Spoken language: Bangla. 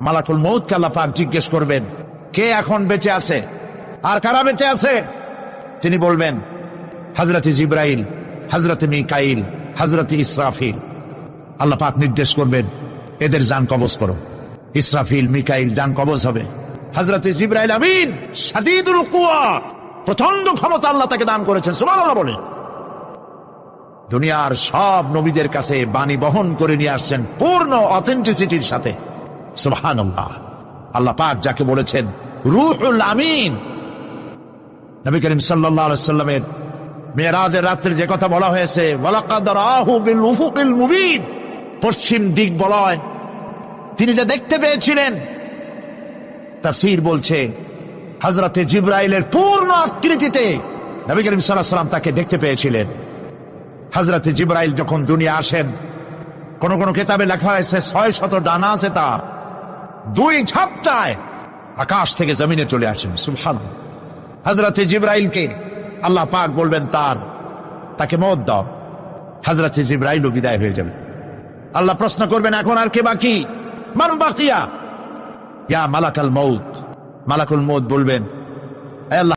মালাকুল মউতকে আল্লাহ পাক জিজ্ঞেস করবেন, কে এখন বেঁচে আছে আর কারা বেঁচে আছে? তিনি বলবেন হযরত জিবরাইল, হযরত মিকাইল, হযরত ইসরাফিল। আল্লাহ পাক নির্দেশ করবেন, এদের জান কবজ করো। ইসরাফিল, মিকাইল জান কবজ হবে। হযরত জিবরাইল আমিন শাদীদুল কুওয়া, প্রচন্ড ক্ষমতা আল্লাহ তাকে দান করেছেন, সুবহানাল্লাহ বলেন। দুনিয়ার সব নবীদের কাছে বাণী বহন করে নিয়ে আসছেন পূর্ণ অথেন্টিসিটির সাথে, সুবহানাল্লাহ। আল্লাহ পাক যাকে বলেছেন রূহুল আমিন। নবী করিম সাল্লাল্লাহু আলাইহি সাল্লামের মেরাজের রাত্রে যে কথা বলা হয়েছে, ওয়ালাকাদ রাহু বিল উফুকিল মুবিন, পশ্চিম দিক বলয় তিনি যা দেখতে পেয়েছিলেন, তাফসীর বলছে হযরত জিবরাইলের পূর্ণ আকৃতিতে নবী করিম সাল্লাল্লাহু আলাইহি সাল্লাম তাকে দেখতে পেয়েছিলেন। হযরত জিবরাইল যখন দুনিয়া আসেন, কোন কোন কিতাবে লেখা হয়েছে 600 ডানা আছে তার, 2 ঝাপটায় আকাশ থেকে জমিনে চলে আসেন, সুবহানাল্লাহ। হযরত জিবরাইলকে আল্লাহ পাক বলবেন তাকে মওত দাও, হযরত জিবরাইলও বিদায় হয়ে যাবে। আল্লাহ প্রশ্ন করবেন, এখন আর কে বাকি? মান বাকিয়া ইয়া মালাকাল মউত। মালাকুল মউত বলবেন, হে আল্লাহ